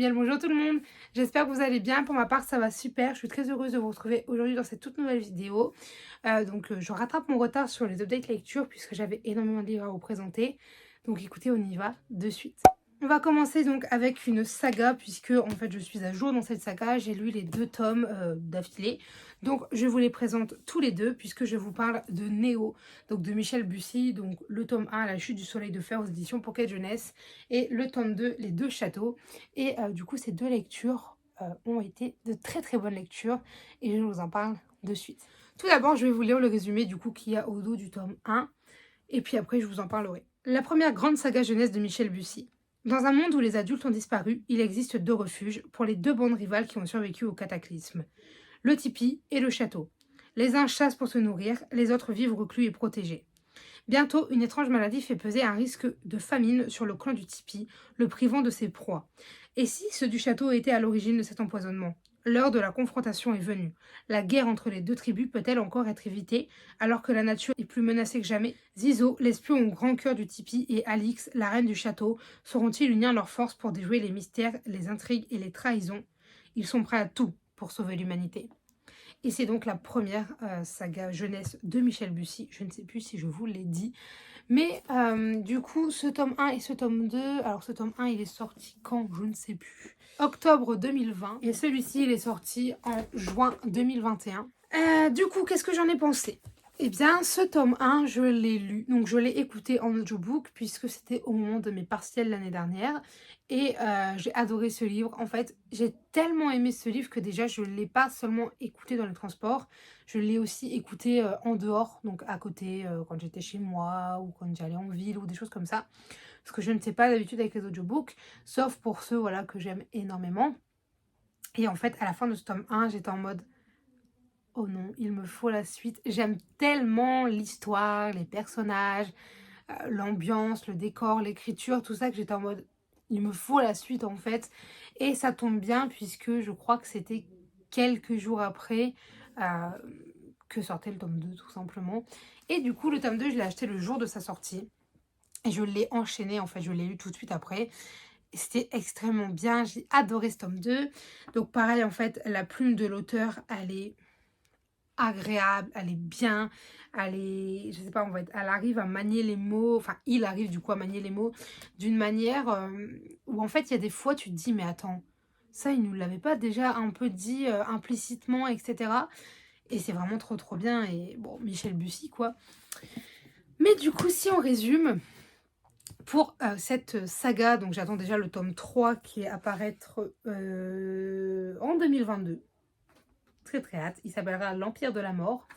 Bien le bonjour tout le monde, j'espère que vous allez bien. Pour ma part ça va super, je suis très heureuse de vous retrouver aujourd'hui dans cette toute nouvelle vidéo. Je rattrape mon retard sur les updates lecture puisque j'avais énormément de livres à vous présenter. Donc écoutez, on y va de suite. On va commencer donc avec une saga puisque en fait je suis à jour dans cette saga, j'ai lu les 2 tomes d'affilée. Donc je vous les présente tous les deux puisque je vous parle de Néo, donc de Michel Bussy, donc le tome 1, La chute du soleil de fer aux éditions Pocket Jeunesse, et le tome 2, Les deux châteaux. Et du coup ces deux lectures ont été de très très bonnes lectures et je vous en parle de suite. Tout d'abord je vais vous lire le résumé du coup qu'il y a au dos du tome 1 et puis après je vous en parlerai. La première grande saga jeunesse de Michel Bussy. Dans un monde où les adultes ont disparu, il existe 2 refuges pour les 2 bandes rivales qui ont survécu au cataclysme. Le tipi et le château. Les uns chassent pour se nourrir, les autres vivent reclus et protégés. Bientôt, une étrange maladie fait peser un risque de famine sur le clan du tipi, le privant de ses proies. Et si ceux du château étaient à l'origine de cet empoisonnement? L'heure de la confrontation est venue. La guerre entre les 2 tribus peut-elle encore être évitée alors que la nature est plus menacée que jamais? Zizo, l'espion au grand cœur du tipi, et Alix, la reine du château, sauront-ils unir leurs forces pour déjouer les mystères, les intrigues et les trahisons? Ils sont prêts à tout pour sauver l'humanité. Et c'est donc la première saga jeunesse de Michel Bussy. Je ne sais plus si je vous l'ai dit. Mais du coup, ce tome 1 et ce tome 2... Alors ce tome 1, il est sorti quand? Je ne sais plus. Octobre 2020. Et celui-ci, il est sorti en juin 2021. Du coup, qu'est-ce que j'en ai pensé? Eh bien, ce tome 1, je l'ai lu, donc je l'ai écouté en audiobook puisque c'était au moment de mes partiels l'année dernière. Et j'ai adoré ce livre. En fait, j'ai tellement aimé ce livre que déjà, je ne l'ai pas seulement écouté dans les transports, je l'ai aussi écouté en dehors, donc à côté, quand j'étais chez moi ou quand j'allais en ville ou des choses comme ça. Ce que je ne sais pas d'habitude avec les audiobooks, sauf pour ceux voilà, que j'aime énormément. Et en fait, à la fin de ce tome 1, j'étais en mode... Oh non, il me faut la suite. J'aime tellement l'histoire, les personnages, l'ambiance, le décor, l'écriture, tout ça que j'étais en mode il me faut la suite en fait. Et ça tombe bien puisque je crois que c'était quelques jours après euh, que sortait le tome 2 tout simplement. Et du coup le tome 2 je l'ai acheté le jour de sa sortie. Et je l'ai enchaîné en fait, je l'ai lu tout de suite après. Et c'était extrêmement bien, j'ai adoré ce tome 2. Donc pareil en fait, la plume de l'auteur elle est agréable, elle est bien, elle est, je sais pas, elle arrive à manier les mots, enfin il arrive du coup à manier les mots d'une manière où en fait il y a des fois tu te dis mais attends, ça il nous l'avait pas déjà un peu dit implicitement, etc. Et c'est vraiment trop trop bien. Et bon, Michel Bussy quoi. Mais du coup si on résume, pour cette saga, donc j'attends déjà le tome 3 qui est à apparaître en 2022. Très très hâte, il s'appellera L'Empire de la Mort.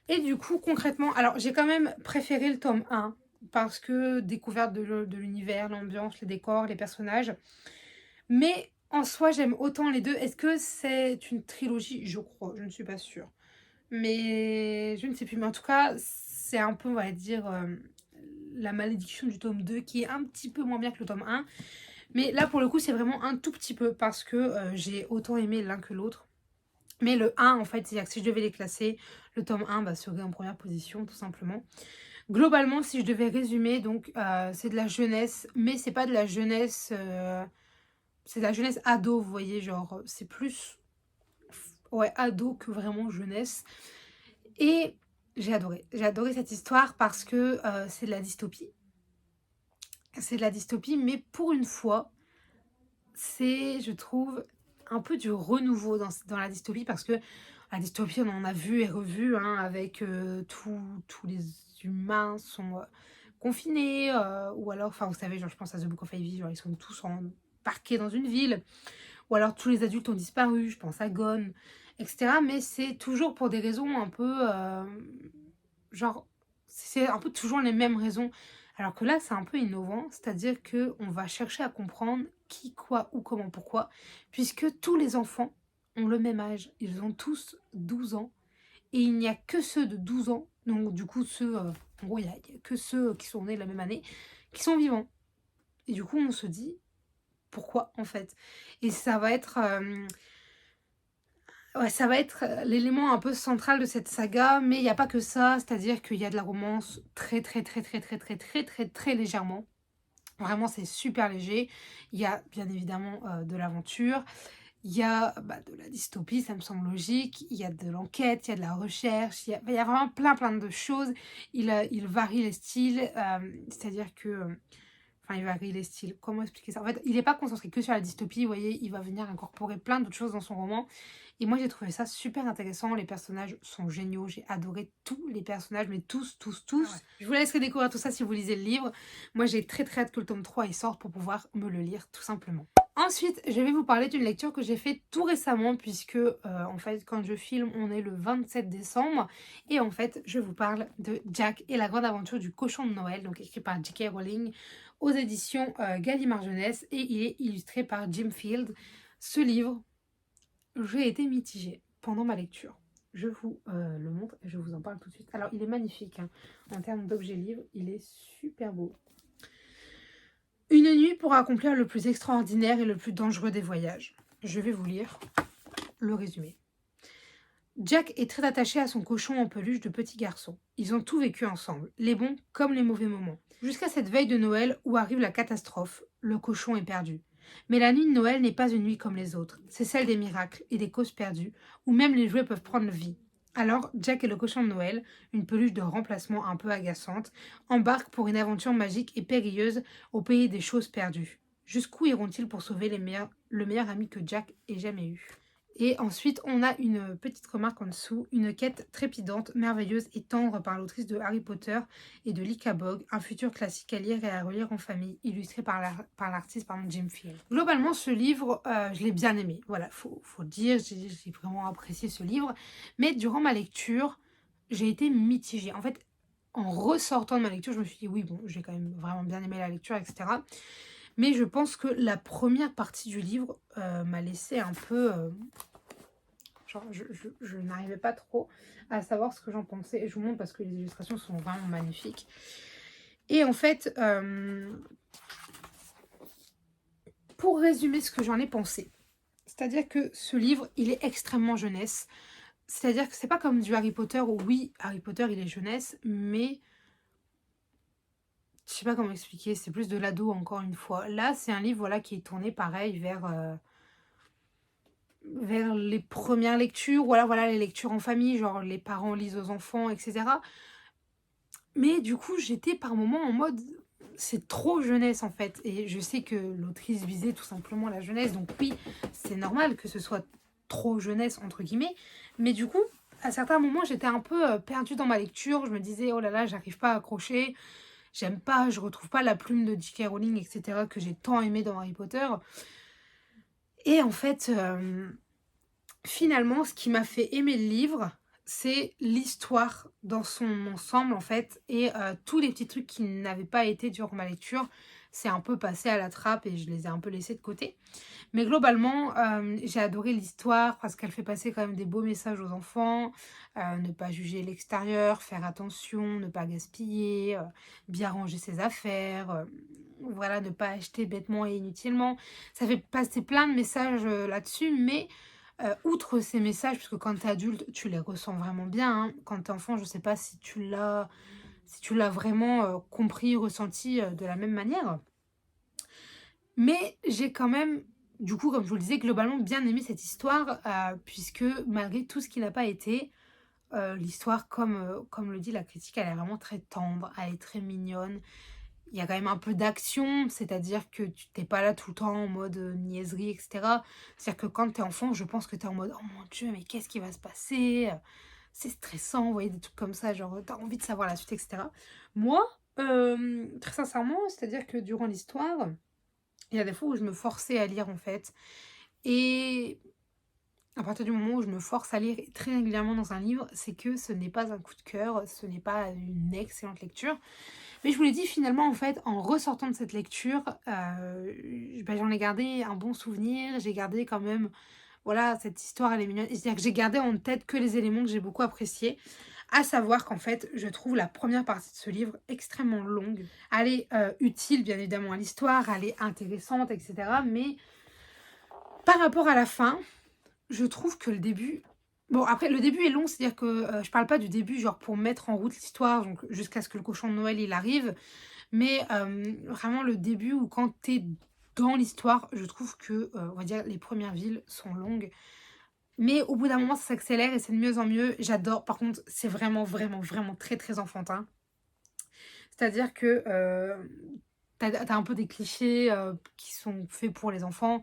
Et du coup, concrètement, alors j'ai quand même préféré le tome 1 parce que découverte de l'univers, l'ambiance, les décors, les personnages. Mais en soi, j'aime autant les deux. Est-ce que c'est une trilogie? Je crois, je ne suis pas sûre. Mais je ne sais plus. Mais en tout cas, c'est un peu, on va dire, la malédiction du tome 2 qui est un petit peu moins bien que le tome 1. Mais là, pour le coup, c'est vraiment un tout petit peu parce que j'ai autant aimé l'un que l'autre. Mais le 1, en fait, c'est-à-dire que si je devais les classer, le tome 1 serait en première position, tout simplement. Globalement, si je devais résumer, donc c'est de la jeunesse, mais c'est pas de la jeunesse... c'est de la jeunesse ado, vous voyez, genre, c'est plus... Ouais, ado que vraiment jeunesse. Et j'ai adoré cette histoire parce que c'est de la dystopie. C'est de la dystopie, mais pour une fois, c'est, je trouve, un peu du renouveau dans la dystopie parce que la dystopie, on en a vu et revu hein, avec tous les humains sont confinés ou alors, enfin vous savez, genre je pense à The Book of Ivy, genre ils sont tous parqués dans une ville ou alors tous les adultes ont disparu, je pense à Gone, etc. Mais c'est toujours pour des raisons un peu, genre, c'est un peu toujours les mêmes raisons. Alors que là, c'est un peu innovant, c'est-à-dire qu'on va chercher à comprendre qui, quoi, où, comment, pourquoi, puisque tous les enfants ont le même âge. Ils ont tous 12 ans, et il n'y a que ceux de 12 ans, donc du coup, ceux, en gros, il n'y a que ceux qui sont nés la même année, qui sont vivants. Et du coup, on se dit, pourquoi, en fait? Et ça va être... ouais, ça va être l'élément un peu central de cette saga, mais il n'y a pas que ça, c'est-à-dire qu'il y a de la romance très très très très très très très très très légèrement. Vraiment, c'est super léger. Il y a bien évidemment de l'aventure, il y a de la dystopie, ça me semble logique, il y a de l'enquête, il y a de la recherche, il y a vraiment plein de choses. Il varie les styles, c'est-à-dire que enfin, il varie les styles. Comment expliquer ça? En fait, il n'est pas concentré que sur la dystopie, vous voyez, il va venir incorporer plein d'autres choses dans son roman. Et moi, j'ai trouvé ça super intéressant. Les personnages sont géniaux. J'ai adoré tous les personnages, mais tous. Ouais. Je vous laisserai découvrir tout ça si vous lisez le livre. Moi, j'ai très hâte que le tome 3 il sorte pour pouvoir me le lire, tout simplement. Ensuite, je vais vous parler d'une lecture que j'ai faite tout récemment, puisque en fait, quand je filme, on est le 27 décembre. Et en fait, je vous parle de Jack et la grande aventure du cochon de Noël, donc écrit par J.K. Rowling aux éditions Gallimard Jeunesse, et il est illustré par Jim Field. Ce livre, j'ai été mitigée pendant ma lecture. Je vous le montre et je vous en parle tout de suite. Alors, il est magnifique, hein. En termes d'objet livre, il est super beau. Une nuit pour accomplir le plus extraordinaire et le plus dangereux des voyages. Je vais vous lire le résumé. Jack est très attaché à son cochon en peluche de petit garçon. Ils ont tout vécu ensemble, les bons comme les mauvais moments. Jusqu'à cette veille de Noël où arrive la catastrophe, le cochon est perdu. Mais la nuit de Noël n'est pas une nuit comme les autres, c'est celle des miracles et des causes perdues, où même les jouets peuvent prendre vie. Alors, Jack et le cochon de Noël, une peluche de remplacement un peu agaçante, embarquent pour une aventure magique et périlleuse au pays des choses perdues. Jusqu'où iront-ils pour sauver le meilleur ami que Jack ait jamais eu? Et ensuite, on a une petite remarque en dessous, une quête trépidante, merveilleuse et tendre par l'autrice de Harry Potter et de l'Icabog, un futur classique à lire et à relire en famille, illustré par l'artiste Jim Field. Globalement, ce livre, je l'ai bien aimé. Voilà, faut dire, j'ai vraiment apprécié ce livre. Mais durant ma lecture, j'ai été mitigée. En fait, en ressortant de ma lecture, je me suis dit, oui, bon, j'ai quand même vraiment bien aimé la lecture, etc. Mais je pense que la première partie du livre m'a laissé un peu... genre, je n'arrivais pas trop à savoir ce que j'en pensais. Et je vous montre parce que les illustrations sont vraiment magnifiques. Et en fait, pour résumer ce que j'en ai pensé, c'est-à-dire que ce livre, il est extrêmement jeunesse. C'est-à-dire que c'est pas comme du Harry Potter où oui, Harry Potter, il est jeunesse, mais... Je sais pas comment expliquer, c'est plus de l'ado encore une fois. Là, c'est un livre voilà, qui est tourné pareil vers les premières lectures, voilà les lectures en famille, genre les parents lisent aux enfants, etc. Mais du coup, j'étais par moments en mode, c'est trop jeunesse en fait. Et je sais que l'autrice visait tout simplement la jeunesse, donc oui, c'est normal que ce soit trop jeunesse, entre guillemets. Mais du coup, à certains moments, j'étais un peu perdue dans ma lecture. Je me disais, oh là là, j'arrive pas à accrocher. J'aime pas, je retrouve pas la plume de J.K. Rowling, etc., que j'ai tant aimé dans Harry Potter. Et en fait, finalement, ce qui m'a fait aimer le livre, c'est l'histoire dans son ensemble, en fait, et tous les petits trucs qui n'avaient pas été durant ma lecture, c'est un peu passé à la trappe et je les ai un peu laissés de côté. Mais globalement, j'ai adoré l'histoire parce qu'elle fait passer quand même des beaux messages aux enfants, ne pas juger l'extérieur, faire attention, ne pas gaspiller, bien ranger ses affaires, voilà, ne pas acheter bêtement et inutilement. Ça fait passer plein de messages là-dessus, mais outre ces messages, parce que quand tu es adulte, tu les ressens vraiment bien, hein. Quand tu es enfant, je ne sais pas si tu l'as vraiment compris, ressenti de la même manière. Mais j'ai quand même, du coup, comme je vous le disais, globalement bien aimé cette histoire, puisque malgré tout ce qui n'a pas été, l'histoire, comme le dit la critique, elle est vraiment très tendre, elle est très mignonne. Il y a quand même un peu d'action, c'est-à-dire que tu t'es pas là tout le temps en mode niaiserie, etc. C'est-à-dire que quand tu es enfant, je pense que tu es en mode « Oh mon Dieu, mais qu'est-ce qui va se passer ?» C'est stressant, vous voyez, des trucs comme ça, genre tu as envie de savoir la suite, etc. Moi, très sincèrement, c'est-à-dire que durant l'histoire, il y a des fois où je me forçais à lire en fait. Et à partir du moment où je me force à lire très régulièrement dans un livre, c'est que ce n'est pas un coup de cœur, ce n'est pas une excellente lecture. Mais je vous l'ai dit, finalement, en fait, en ressortant de cette lecture, j'en ai gardé un bon souvenir. J'ai gardé quand même, voilà, cette histoire, elle est mignonne. C'est-à-dire que j'ai gardé en tête que les éléments que j'ai beaucoup appréciés. À savoir qu'en fait, je trouve la première partie de ce livre extrêmement longue. Elle est utile, bien évidemment, à l'histoire, elle est intéressante, etc. Mais par rapport à la fin, je trouve que le début Bon, après, le début est long, c'est-à-dire que je parle pas du début, genre pour mettre en route l'histoire, donc jusqu'à ce que le cochon de Noël il arrive, mais vraiment le début où quand t'es dans l'histoire, je trouve que, on va dire, les premières villes sont longues, mais au bout d'un moment, ça s'accélère et c'est de mieux en mieux. J'adore. Par contre, c'est vraiment, vraiment, vraiment très, très enfantin. C'est-à-dire que t'as un peu des clichés qui sont faits pour les enfants.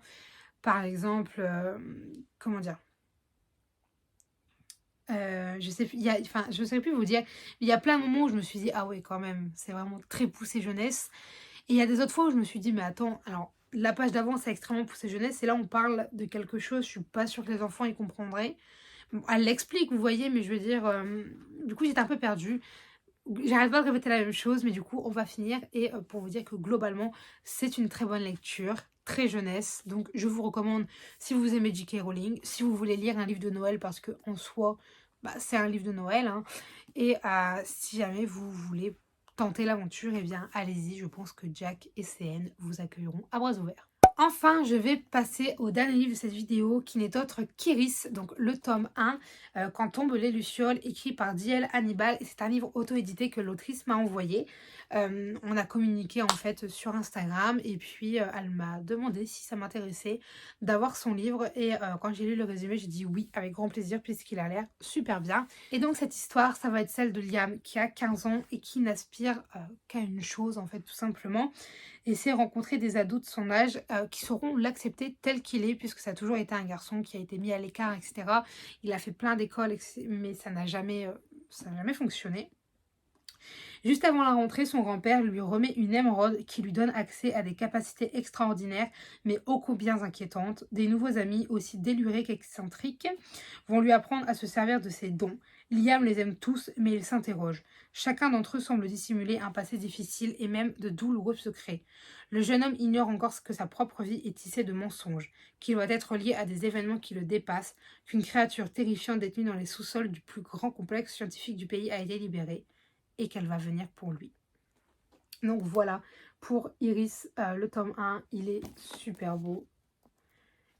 Par exemple, comment dire? Je sais plus, enfin, je ne saurais plus vous dire. Il y a plein de moments où je me suis dit: «Ah ouais, quand même, c'est vraiment très poussé jeunesse». Et il y a des autres fois où je me suis dit: «Mais attends, alors la page d'avant, c'est extrêmement poussé jeunesse et là, on parle de quelque chose, je suis pas sûre que les enfants y comprendraient». Bon, elle l'explique, vous voyez? Mais je veux dire, du coup, j'étais un peu perdue. J'arrête pas de répéter la même chose, mais du coup, on va finir et pour vous dire que globalement, c'est une très bonne lecture, très jeunesse. Donc je vous recommande, si vous aimez J.K. Rowling, si vous voulez lire un livre de Noël parce que en soi, bah, c'est un livre de Noël, hein, et si jamais vous voulez tenter l'aventure, eh bien allez-y, je pense que Jack et CN vous accueilleront à bras ouverts. Enfin, je vais passer au dernier livre de cette vidéo qui n'est autre qu'Iris, donc le tome 1, Quand tombent les lucioles, écrit par D.L. Hannibal. Et c'est un livre auto-édité que l'autrice m'a envoyé. On a communiqué en fait sur Instagram et puis elle m'a demandé si ça m'intéressait d'avoir son livre. Et quand j'ai lu le résumé, j'ai dit oui avec grand plaisir puisqu'il a l'air super bien. Et donc cette histoire, ça va être celle de Liam qui a 15 ans et qui n'aspire qu'à une chose en fait tout simplement, et c'est rencontrer des ados de son âge qui sauront l'accepter tel qu'il est, puisque ça a toujours été un garçon qui a été mis à l'écart, etc. Il a fait plein d'écoles, mais ça n'a jamais fonctionné. Juste avant la rentrée, son grand-père lui remet une émeraude qui lui donne accès à des capacités extraordinaires, mais ô combien inquiétantes. Des nouveaux amis, aussi délurés qu'excentriques, vont lui apprendre à se servir de ses dons. Liam les aime tous, mais il s'interroge. Chacun d'entre eux semble dissimuler un passé difficile et même de douloureux secrets. Le jeune homme ignore encore que sa propre vie est tissée de mensonges, qu'il doit être lié à des événements qui le dépassent, qu'une créature terrifiante détenue dans les sous-sols du plus grand complexe scientifique du pays a été libérée et qu'elle va venir pour lui. Donc voilà, pour Iris, le tome 1, il est super beau.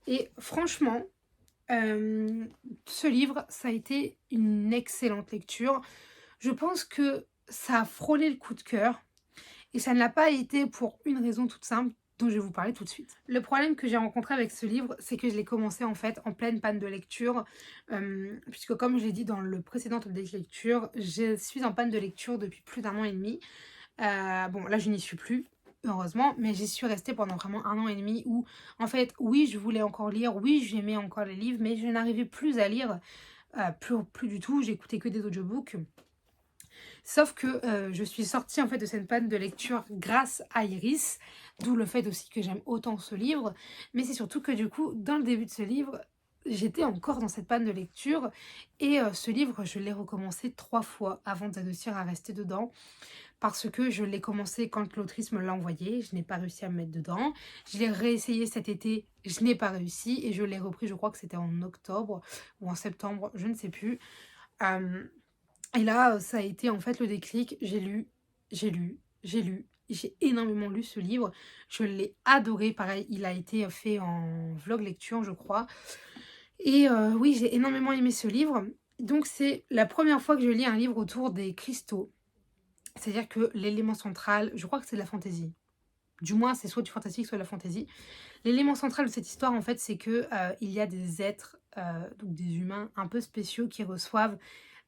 Et franchement, ce livre, ça a été une excellente lecture. Je pense que ça a frôlé le coup de cœur. Et ça ne l'a pas été pour une raison toute simple dont je vais vous parler tout de suite. Le problème que j'ai rencontré avec ce livre, c'est que je l'ai commencé en fait en pleine panne de lecture, puisque comme je l'ai dit dans le précédent update lecture, je suis en panne de lecture depuis plus d'un an et demi. Bon, là je n'y suis plus, heureusement, mais j'y suis restée pendant vraiment un an et demi où, en fait, oui, je voulais encore lire, oui, j'aimais encore les livres, mais je n'arrivais plus à lire, plus du tout, j'écoutais que des audiobooks. Sauf que je suis sortie en fait de cette panne de lecture grâce à Iris, d'où le fait aussi que j'aime autant ce livre. Mais c'est surtout que du coup, dans le début de ce livre, j'étais encore dans cette panne de lecture. Et ce livre, je l'ai recommencé 3 fois avant de réussir à rester dedans. Parce que je l'ai commencé quand l'autrice me l'a envoyé, je n'ai pas réussi à me mettre dedans. Je l'ai réessayé cet été, je n'ai pas réussi. Et je l'ai repris, je crois que c'était en octobre ou en septembre, je ne sais plus. Euh, et là, ça a été en fait le déclic. J'ai lu, j'ai lu, j'ai lu. J'ai énormément lu ce livre. Je l'ai adoré. Pareil, il a été fait en vlog lecture, je crois. Et oui, j'ai énormément aimé ce livre. Donc, c'est la première fois que je lis un livre autour des cristaux. C'est-à-dire que l'élément central, je crois que c'est de la fantaisie. Du moins, c'est soit du fantastique, soit de la fantaisie. L'élément central de cette histoire, en fait, c'est que il y a des êtres, donc des humains un peu spéciaux qui reçoivent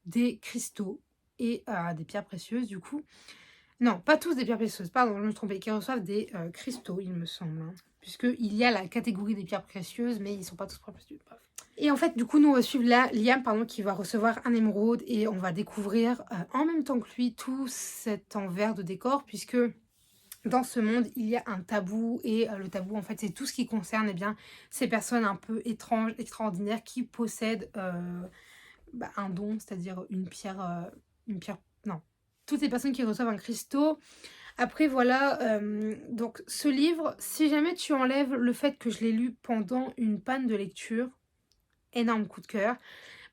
des cristaux et des pierres précieuses, du coup. Non, pas tous des pierres précieuses, pardon, je me suis trompée, qui reçoivent des cristaux, il me semble. Hein, puisqu'il y a la catégorie des pierres précieuses, mais ils ne sont pas tous précieux. Bref. Et en fait, du coup, nous on va suivre Liam, pardon, qui va recevoir un émeraude et on va découvrir en même temps que lui tout cet envers de décor, puisque dans ce monde, il y a un tabou et le tabou, en fait, c'est tout ce qui concerne ces personnes un peu étranges, extraordinaires qui possèdent un don, c'est-à-dire une pierre, non, toutes les personnes qui reçoivent un cristaux. Après, voilà, donc ce livre, si jamais tu enlèves le fait que je l'ai lu pendant une panne de lecture, énorme coup de cœur.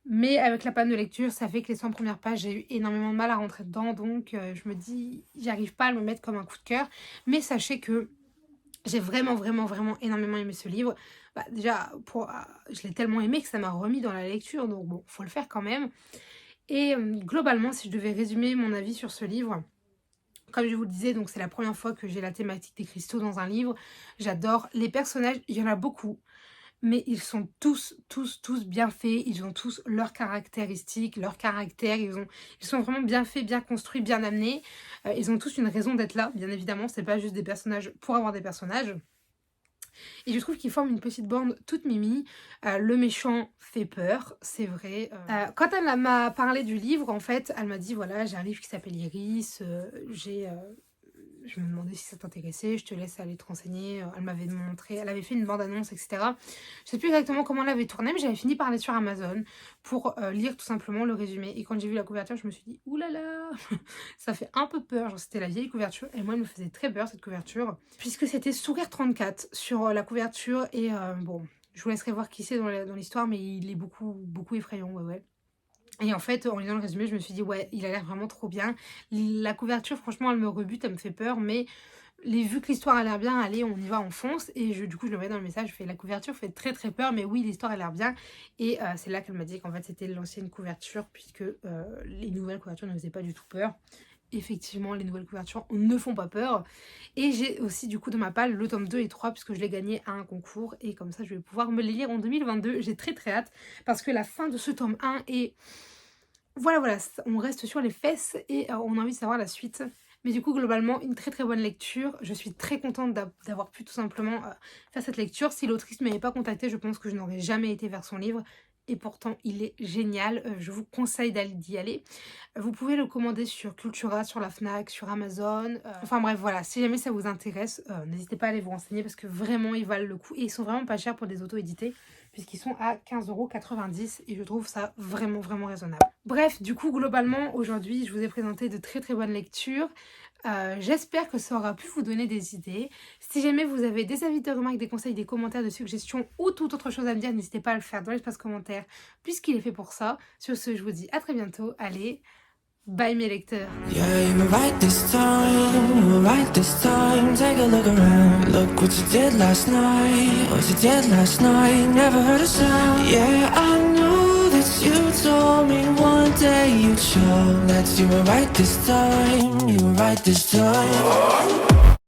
Mais avec la panne de lecture, ça fait que les 100 premières pages, j'ai eu énormément de mal à rentrer dedans. Donc, je me dis, j'arrive pas à le mettre comme un coup de cœur. Mais sachez que J'ai vraiment, vraiment, vraiment énormément aimé ce livre. Bah, déjà, je l'ai tellement aimé que ça m'a remis dans la lecture, donc bon, faut le faire quand même. Et globalement, si je devais résumer mon avis sur ce livre, comme je vous le disais, donc c'est la première fois que j'ai la thématique des cristaux dans un livre. J'adore les personnages, il y en a beaucoup, mais ils sont tous, tous, tous bien faits. Ils ont tous leurs caractéristiques, leurs caractères. Ils sont vraiment bien faits, bien construits, bien amenés. Ils ont tous une raison d'être là, bien évidemment. C'est pas juste des personnages pour avoir des personnages. Et je trouve qu'ils forment une petite bande toute mimi. Le méchant fait peur, c'est vrai. Quand elle m'a parlé du livre, en fait, elle m'a dit, voilà, j'ai un livre qui s'appelle Iris, je me demandais si ça t'intéressait, je te laisse aller te renseigner. Elle m'avait montré, elle avait fait une bande-annonce, etc. Je sais plus exactement comment elle avait tourné, mais j'avais fini par aller sur Amazon pour lire tout simplement le résumé. Et quand j'ai vu la couverture, je me suis dit, oulala, ça fait un peu peur. Genre, c'était la vieille couverture, et moi, elle me faisait très peur, cette couverture, puisque c'était Sourire 34 sur la couverture. Et bon, je vous laisserai voir qui c'est dans l'histoire, mais il est beaucoup, beaucoup effrayant, ouais. Et en fait, en lisant le résumé, je me suis dit, ouais, il a l'air vraiment trop bien. La couverture, franchement, elle me rebute, elle me fait peur, mais vu que l'histoire a l'air bien, allez, on y va, on fonce. Et du coup, je le mets dans le message, je fais la couverture fait très très peur, mais oui, l'histoire a l'air bien. Et c'est là qu'elle m'a dit qu'en fait, c'était l'ancienne couverture, puisque les nouvelles couvertures ne faisaient pas du tout peur. Effectivement, les nouvelles couvertures ne font pas peur. Et j'ai aussi du coup dans ma palle le tome 2 et 3 puisque je l'ai gagné à un concours. Et comme ça, je vais pouvoir me les lire en 2022. J'ai très très hâte parce que la fin de ce tome 1 est... Voilà, on reste sur les fesses et on a envie de savoir la suite. Mais du coup, globalement, une très très bonne lecture. Je suis très contente d'avoir pu tout simplement faire cette lecture. Si l'autrice ne m'avait pas contactée, je pense que je n'aurais jamais été vers son livre. Et pourtant, il est génial. Je vous conseille d'y aller. Vous pouvez le commander sur Cultura, sur la Fnac, sur Amazon. Enfin bref, voilà. Si jamais ça vous intéresse, n'hésitez pas à aller vous renseigner parce que vraiment, ils valent le coup. Et ils sont vraiment pas chers pour des auto-édités puisqu'ils sont à 15,90 € et je trouve ça vraiment, vraiment raisonnable. Bref, du coup, globalement, aujourd'hui, je vous ai présenté de très, très bonnes lectures. J'espère que ça aura pu vous donner des idées. Si jamais vous avez des avis, des remarques, des conseils, des commentaires, des suggestions ou toute autre chose à me dire, n'hésitez pas à le faire dans l'espace commentaire puisqu'il est fait pour ça. Sur ce, je vous dis à très bientôt. Allez, bye mes lecteurs. Yeah, you were right this time, you were right this time. Take a look around, look what you did last night. What you did last night, never heard a sound. Yeah, I know that you told me one day you'd show that you were right this time, you were right this time.